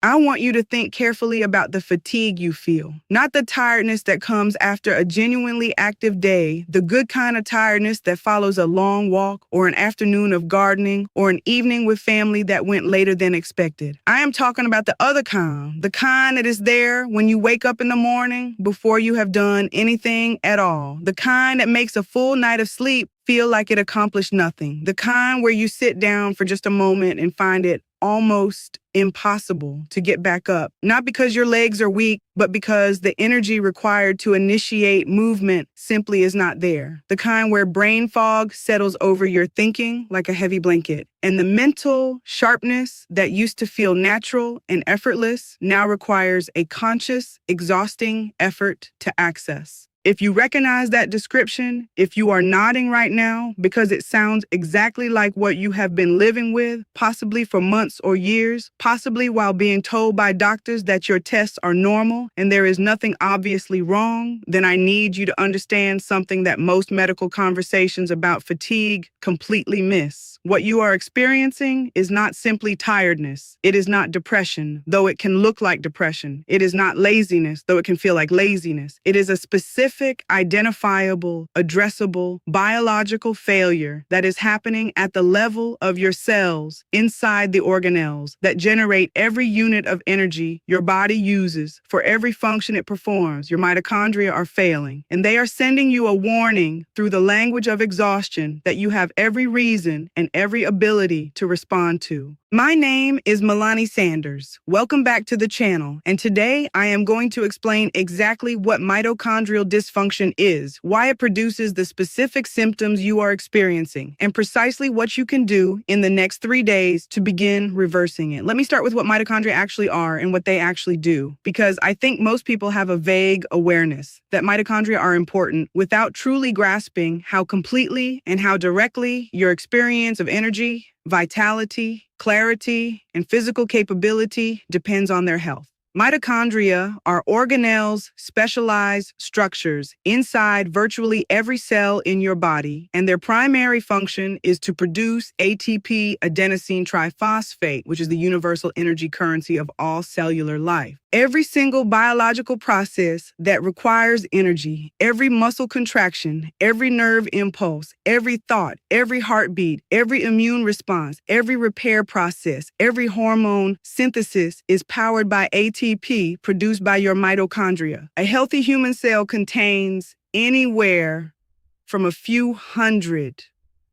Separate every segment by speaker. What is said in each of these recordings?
Speaker 1: I want you to think carefully about the fatigue you feel, not the tiredness that comes after a genuinely active day, the good kind of tiredness that follows a long walk or an afternoon of gardening or an evening with family that went later than expected. I am talking about the other kind, the kind that is there when you wake up in the morning before you have done anything at all, the kind that makes a full night of sleep feel like it accomplished nothing, the kind where you sit down for just a moment and find it almost impossible to get back up, not because your legs are weak, but because the energy required to initiate movement simply is not there. The kind where brain fog settles over your thinking like a heavy blanket, and the mental sharpness that used to feel natural and effortless now requires a conscious, exhausting effort to access. If you recognize that description, if you are nodding right now because it sounds exactly like what you have been living with, possibly for months or years, possibly while being told by doctors that your tests are normal and there is nothing obviously wrong, then I need you to understand something that most medical conversations about fatigue completely miss. What you are experiencing is not simply tiredness. It is not depression, though it can look like depression. It is not laziness, though it can feel like laziness. It is a specific, identifiable, addressable, biological failure that is happening at the level of your cells inside the organelles that generate every unit of energy your body uses for every function it performs. Your mitochondria are failing, and they are sending you a warning through the language of exhaustion that you have every reason and every ability to respond to. My name is Milani Sanders. Welcome back to the channel, and today I am going to explain exactly what mitochondrial dysfunction is, why it produces the specific symptoms you are experiencing, and precisely what you can do in the next 3 days to begin reversing it. Let me start with what mitochondria actually are and what they actually do, because I think most people have a vague awareness that mitochondria are important without truly grasping how completely and how directly your experience of energy, vitality, clarity, and physical capability depends on their health. Mitochondria are organelles, specialized structures inside virtually every cell in your body, and their primary function is to produce ATP adenosine triphosphate, which is the universal energy currency of all cellular life. Every single biological process that requires energy, every muscle contraction, every nerve impulse, every thought, every heartbeat, every immune response, every repair process, every hormone synthesis is powered by ATP produced by your mitochondria. A healthy human cell contains anywhere from a few hundred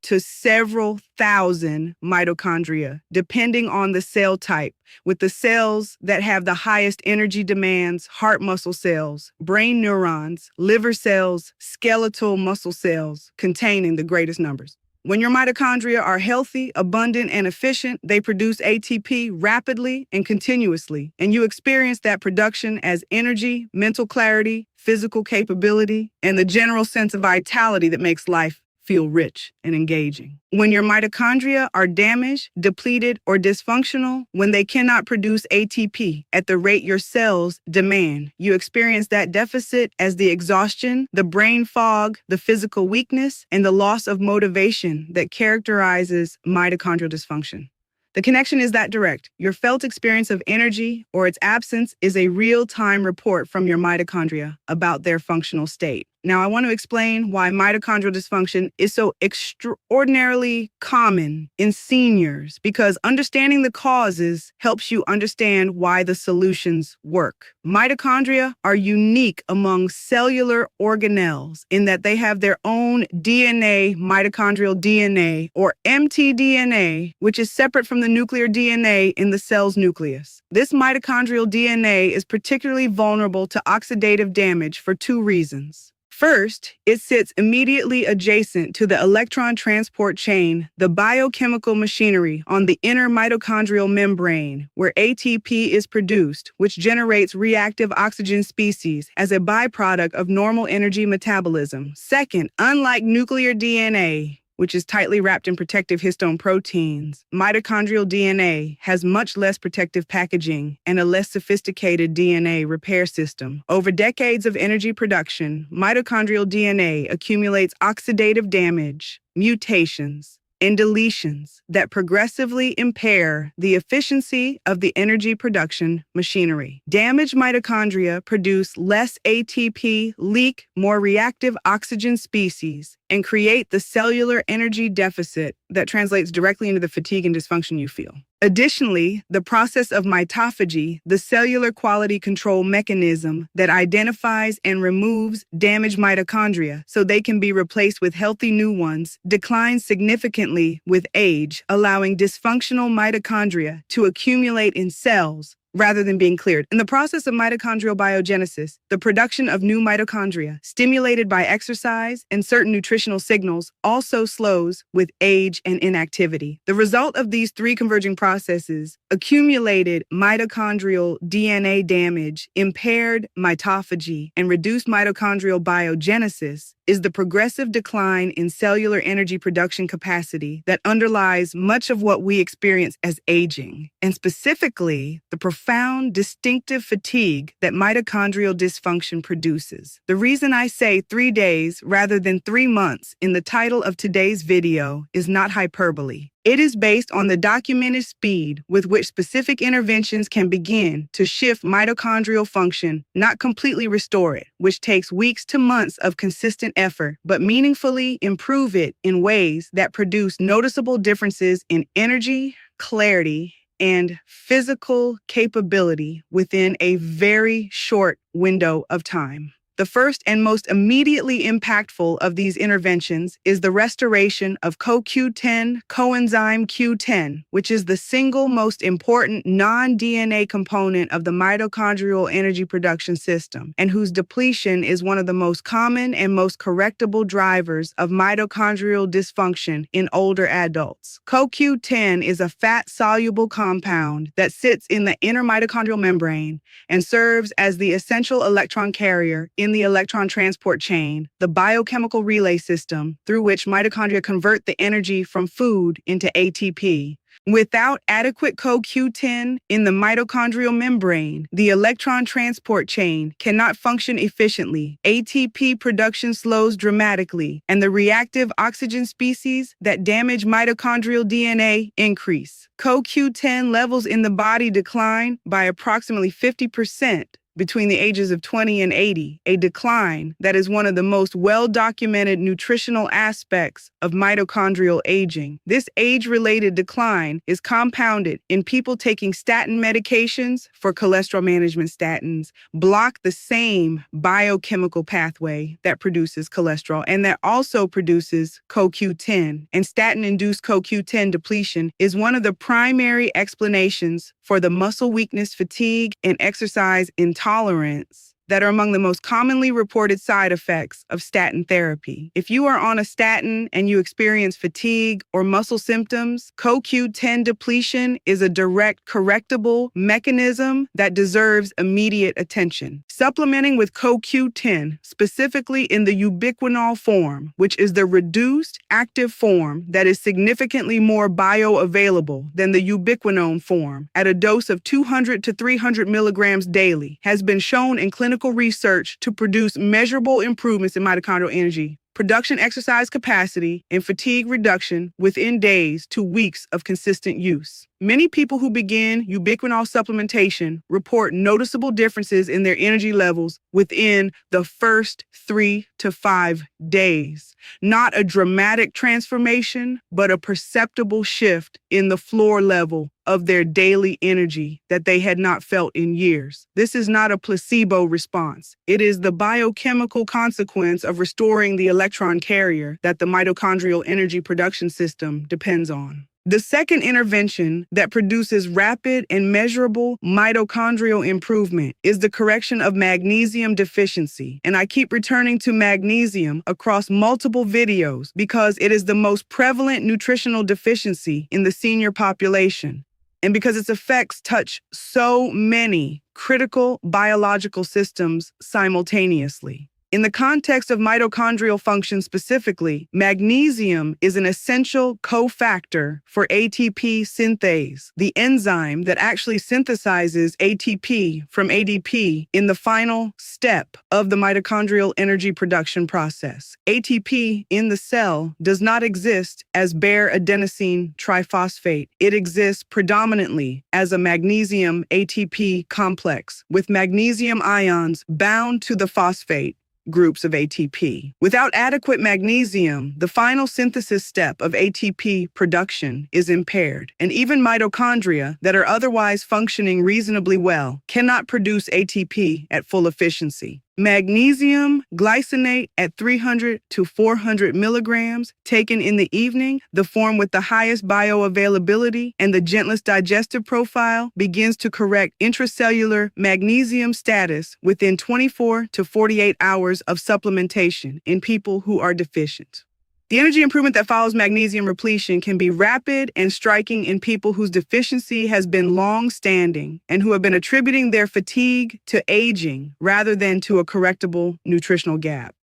Speaker 1: to several thousand mitochondria, depending on the cell type, with the cells that have the highest energy demands, heart muscle cells, brain neurons, liver cells, skeletal muscle cells, containing the greatest numbers. When your mitochondria are healthy, abundant, and efficient, they produce ATP rapidly and continuously, and you experience that production as energy, mental clarity, physical capability, and the general sense of vitality that makes life feel rich and engaging. When your mitochondria are damaged, depleted, or dysfunctional, when they cannot produce ATP at the rate your cells demand, you experience that deficit as the exhaustion, the brain fog, the physical weakness, and the loss of motivation that characterizes mitochondrial dysfunction. The connection is that direct. Your felt experience of energy or its absence is a real-time report from your mitochondria about their functional state. Now, I want to explain why mitochondrial dysfunction is so extraordinarily common in seniors, because understanding the causes helps you understand why the solutions work. Mitochondria are unique among cellular organelles in that they have their own DNA, mitochondrial DNA, or mtDNA, which is separate from the nuclear DNA in the cell's nucleus. This mitochondrial DNA is particularly vulnerable to oxidative damage for 2 reasons. First, it sits immediately adjacent to the electron transport chain, the biochemical machinery on the inner mitochondrial membrane, where ATP is produced, which generates reactive oxygen species as a byproduct of normal energy metabolism. Second, unlike nuclear DNA, which is tightly wrapped in protective histone proteins, mitochondrial DNA has much less protective packaging and a less sophisticated DNA repair system. Over decades of energy production, mitochondrial DNA accumulates oxidative damage, mutations, and deletions that progressively impair the efficiency of the energy production machinery. Damaged mitochondria produce less ATP, leak more reactive oxygen species, and create the cellular energy deficit that translates directly into the fatigue and dysfunction you feel. Additionally, the process of mitophagy, the cellular quality control mechanism that identifies and removes damaged mitochondria so they can be replaced with healthy new ones, declines significantly with age, allowing dysfunctional mitochondria to accumulate in cells rather than being cleared. In the process of mitochondrial biogenesis, the production of new mitochondria, stimulated by exercise and certain nutritional signals, also slows with age and inactivity. The result of these three converging processes, accumulated mitochondrial DNA damage, impaired mitophagy, and reduced mitochondrial biogenesis, is the progressive decline in cellular energy production capacity that underlies much of what we experience as aging, and specifically the profound distinctive fatigue that mitochondrial dysfunction produces. The reason I say 3 days rather than 3 months in the title of today's video is not hyperbole. It is based on the documented speed with which specific interventions can begin to shift mitochondrial function, not completely restore it, which takes weeks to months of consistent effort, but meaningfully improve it in ways that produce noticeable differences in energy, clarity, and physical capability within a very short window of time. The first and most immediately impactful of these interventions is the restoration of CoQ10 coenzyme Q10, which is the single most important non-DNA component of the mitochondrial energy production system, and whose depletion is one of the most common and most correctable drivers of mitochondrial dysfunction in older adults. CoQ10 is a fat-soluble compound that sits in the inner mitochondrial membrane and serves as the essential electron carrier in the electron transport chain, the biochemical relay system through which mitochondria convert the energy from food into ATP. Without adequate CoQ10 in the mitochondrial membrane, the electron transport chain cannot function efficiently. ATP production slows dramatically, and the reactive oxygen species that damage mitochondrial DNA increase. CoQ10 levels in the body decline by approximately 50% between the ages of 20 and 80, a decline that is one of the most well-documented nutritional aspects of mitochondrial aging. This age-related decline is compounded in people taking statin medications for cholesterol management. Statins block the same biochemical pathway that produces cholesterol and that also produces CoQ10. And statin-induced CoQ10 depletion is one of the primary explanations for the muscle weakness, fatigue, and exercise intolerance that are among the most commonly reported side effects of statin therapy. If you are on a statin and you experience fatigue or muscle symptoms, CoQ10 depletion is a direct correctable mechanism that deserves immediate attention. Supplementing with CoQ10, specifically in the ubiquinol form, which is the reduced active form that is significantly more bioavailable than the ubiquinone form, at a dose of 200 to 300 milligrams daily, has been shown in clinical research to produce measurable improvements in mitochondrial energy production, exercise capacity, and fatigue reduction within days to weeks of consistent use. Many people who begin ubiquinol supplementation report noticeable differences in their energy levels within the first 3 to 5 days. Not a dramatic transformation, but a perceptible shift in the floor level of their daily energy that they had not felt in years. This is not a placebo response. It is the biochemical consequence of restoring the electron carrier that the mitochondrial energy production system depends on. The second intervention that produces rapid and measurable mitochondrial improvement is the correction of magnesium deficiency. And I keep returning to magnesium across multiple videos because it is the most prevalent nutritional deficiency in the senior population, and because its effects touch so many critical biological systems simultaneously. In the context of mitochondrial function specifically, magnesium is an essential cofactor for ATP synthase, the enzyme that actually synthesizes ATP from ADP in the final step of the mitochondrial energy production process. ATP in the cell does not exist as bare adenosine triphosphate. It exists predominantly as a magnesium ATP complex with magnesium ions bound to the phosphate groups of ATP. Without adequate magnesium, the final synthesis step of ATP production is impaired, and even mitochondria that are otherwise functioning reasonably well cannot produce ATP at full efficiency. Magnesium glycinate at 300 to 400 milligrams taken in the evening, the form with the highest bioavailability and the gentlest digestive profile, begins to correct intracellular magnesium status within 24 to 48 hours of supplementation in people who are deficient. The energy improvement that follows magnesium repletion can be rapid and striking in people whose deficiency has been long-standing and who have been attributing their fatigue to aging rather than to a correctable nutritional gap.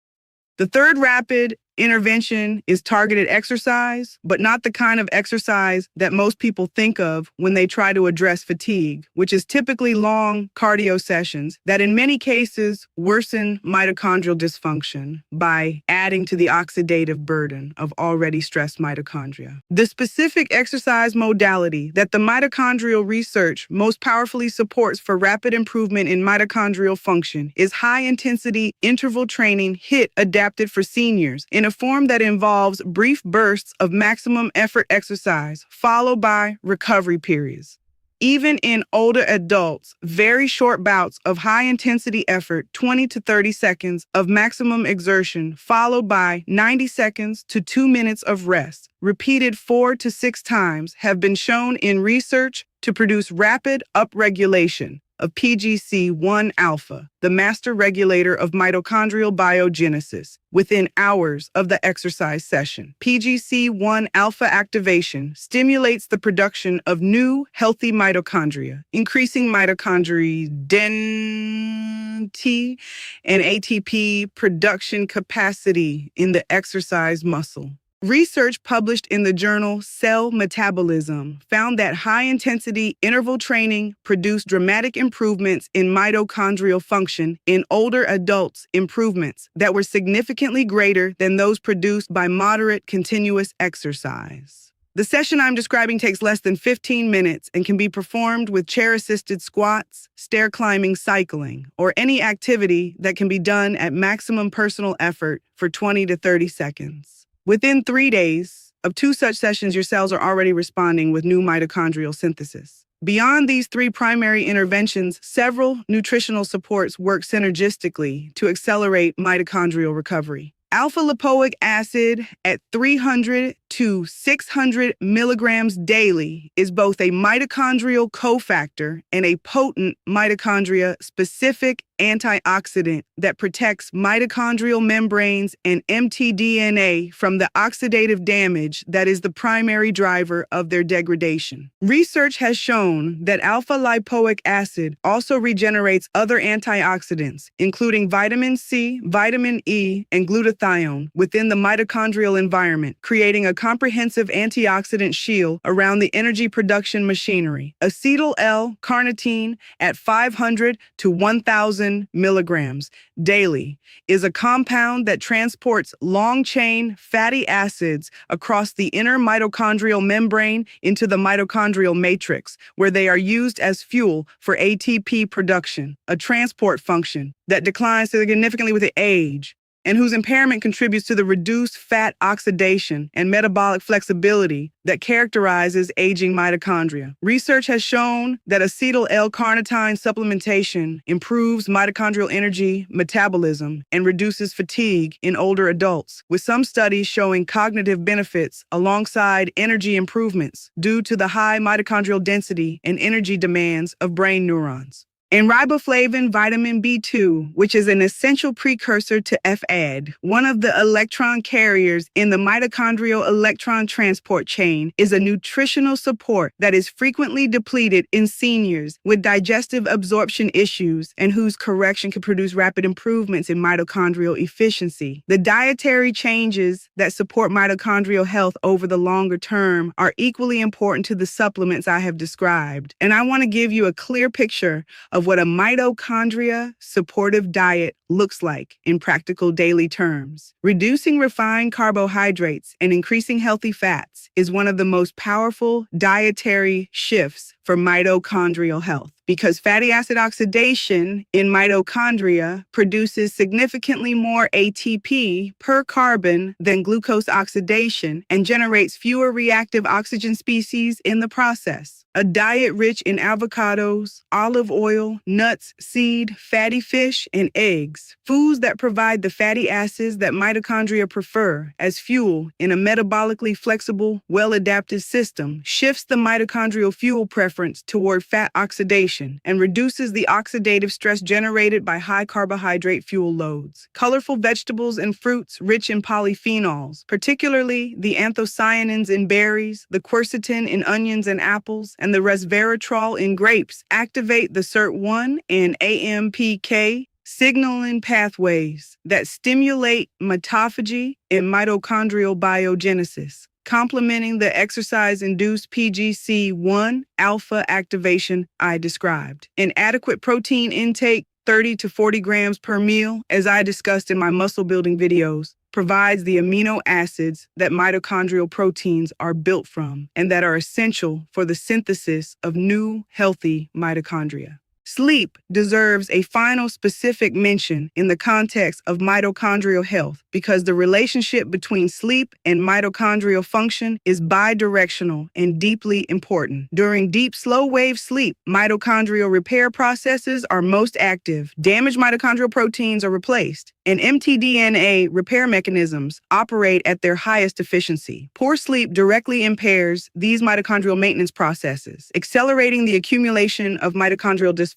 Speaker 1: The third rapid intervention is targeted exercise, but not the kind of exercise that most people think of when they try to address fatigue, which is typically long cardio sessions that in many cases worsen mitochondrial dysfunction by adding to the oxidative burden of already stressed mitochondria. The specific exercise modality that the mitochondrial research most powerfully supports for rapid improvement in mitochondrial function is high-intensity interval training HIIT adapted for seniors in a form that involves brief bursts of maximum effort exercise followed by recovery periods. Even in older adults, very short bouts of high-intensity effort, 20 to 30 seconds of maximum exertion, followed by 90 seconds to 2 minutes of rest, repeated 4 to 6 times, have been shown in research to produce rapid upregulation of PGC-1 alpha, the master regulator of mitochondrial biogenesis, within hours of the exercise session. PGC-1 alpha activation stimulates the production of new, healthy mitochondria, increasing mitochondria density and ATP production capacity in the exercise muscle. Research published in the journal Cell Metabolism found that high-intensity interval training produced dramatic improvements in mitochondrial function in older adults, improvements that were significantly greater than those produced by moderate continuous exercise. The session I'm describing takes less than 15 minutes and can be performed with chair-assisted squats, stair climbing, cycling, or any activity that can be done at maximum personal effort for 20 to 30 seconds. Within 3 days of 2 such sessions, your cells are already responding with new mitochondrial synthesis. Beyond these 3 primary interventions, several nutritional supports work synergistically to accelerate mitochondrial recovery. Alpha-lipoic acid at 300 to 600 milligrams daily is both a mitochondrial cofactor and a potent mitochondria-specific antioxidant that protects mitochondrial membranes and mtDNA from the oxidative damage that is the primary driver of their degradation. Research has shown that alpha-lipoic acid also regenerates other antioxidants, including vitamin C, vitamin E, and glutathione within the mitochondrial environment, creating a comprehensive antioxidant shield around the energy production machinery. Acetyl L-carnitine at 500 to 1,000 milligrams daily is a compound that transports long-chain fatty acids across the inner mitochondrial membrane into the mitochondrial matrix, where they are used as fuel for ATP production, a transport function that declines significantly with age, and whose impairment contributes to the reduced fat oxidation and metabolic flexibility that characterizes aging mitochondria. Research has shown that acetyl L-carnitine supplementation improves mitochondrial energy metabolism and reduces fatigue in older adults, with some studies showing cognitive benefits alongside energy improvements due to the high mitochondrial density and energy demands of brain neurons. and riboflavin vitamin B2, which is an essential precursor to FAD, one of the electron carriers in the mitochondrial electron transport chain, is a nutritional support that is frequently depleted in seniors with digestive absorption issues and whose correction can produce rapid improvements in mitochondrial efficiency. The dietary changes that support mitochondrial health over the longer term are equally important to the supplements I have described, and I want to give you a clear picture of what a mitochondria supportive diet looks like in practical daily terms. Reducing refined carbohydrates and increasing healthy fats is one of the most powerful dietary shifts for mitochondrial health, because fatty acid oxidation in mitochondria produces significantly more ATP per carbon than glucose oxidation and generates fewer reactive oxygen species in the process. A diet rich in avocados, olive oil, nuts, seed, fatty fish, and eggs, foods that provide the fatty acids that mitochondria prefer as fuel in a metabolically flexible, well-adapted system, shifts the mitochondrial fuel preference toward fat oxidation and reduces the oxidative stress generated by high carbohydrate fuel loads. Colorful vegetables and fruits rich in polyphenols, particularly the anthocyanins in berries, the quercetin in onions and apples, and the resveratrol in grapes, activate the SIRT1 and AMPK signaling pathways that stimulate mitophagy and mitochondrial biogenesis, complementing the exercise-induced PGC1 alpha activation I described. An adequate protein intake, 30 to 40 grams per meal, as I discussed in my muscle building videos, provides the amino acids that mitochondrial proteins are built from and that are essential for the synthesis of new, healthy mitochondria. Sleep deserves a final specific mention in the context of mitochondrial health because the relationship between sleep and mitochondrial function is bidirectional and deeply important. During deep, slow-wave sleep, mitochondrial repair processes are most active. Damaged mitochondrial proteins are replaced, and mtDNA repair mechanisms operate at their highest efficiency. Poor sleep directly impairs these mitochondrial maintenance processes, accelerating the accumulation of mitochondrial dysfunction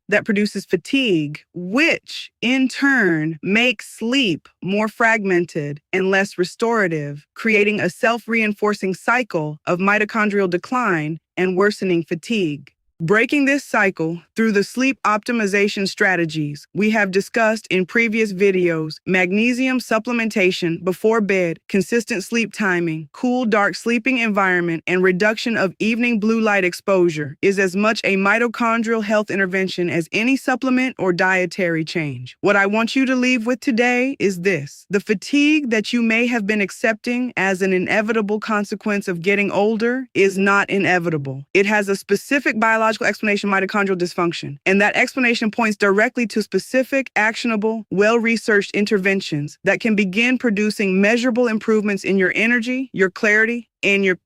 Speaker 1: that produces fatigue, which in turn makes sleep more fragmented and less restorative, creating a self-reinforcing cycle of mitochondrial decline and worsening fatigue. Breaking this cycle through the sleep optimization strategies we have discussed in previous videos: magnesium supplementation before bed, consistent sleep timing, cool, dark sleeping environment, and reduction of evening blue light exposure is as much a mitochondrial health intervention as any supplement or dietary change. What I want you to leave with today is this: the fatigue that you may have been accepting as an inevitable consequence of getting older is not inevitable. It has a specific biological explanation: mitochondrial dysfunction. And that explanation points directly to specific, actionable, well-researched interventions that can begin producing measurable improvements in your energy, your clarity, and your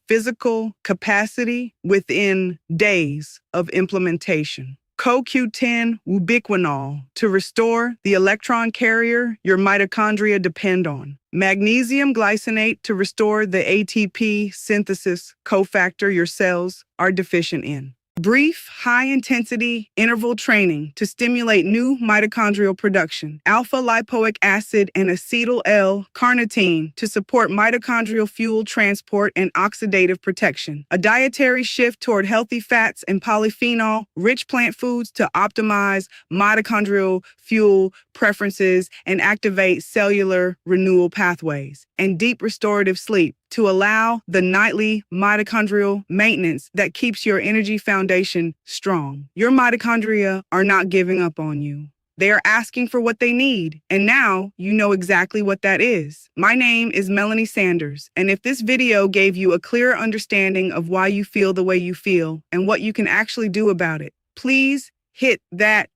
Speaker 1: physical capacity within days of implementation. CoQ10 ubiquinol to restore the electron carrier your mitochondria depend on. Magnesium glycinate to restore the ATP synthesis cofactor your cells are deficient in. Brief, high-intensity interval training to stimulate new mitochondrial production. Alpha-lipoic acid and acetyl L-carnitine to support mitochondrial fuel transport and oxidative protection. A dietary shift toward healthy fats and polyphenol-rich plant foods to optimize mitochondrial fuel preferences and activate cellular renewal pathways. And deep restorative sleep to allow the nightly mitochondrial maintenance that keeps your energy foundation strong. Your mitochondria are not giving up on you. They are asking for what they need, and now you know exactly what that is. My name is Melanie Sanders, and if this video gave you a clearer understanding of why you feel the way you feel and what you can actually do about it, please hit that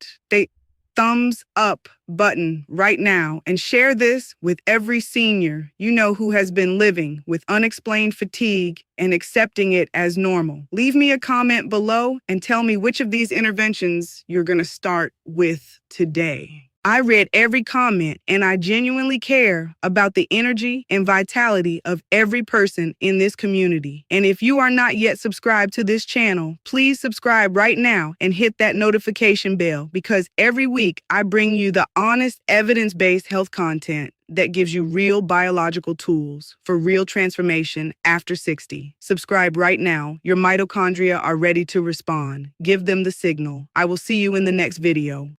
Speaker 1: thumbs up button right now and share this with every senior you know who has been living with unexplained fatigue and accepting it as normal. Leave me a comment below and tell me which of these interventions you're going to start with today. I read every comment and I genuinely care about the energy and vitality of every person in this community. And if you are not yet subscribed to this channel, please subscribe right now and hit that notification bell because every week I bring you the honest, evidence-based health content that gives you real biological tools for real transformation after 60. Subscribe right now. Your mitochondria are ready to respond. Give them the signal. I will see you in the next video.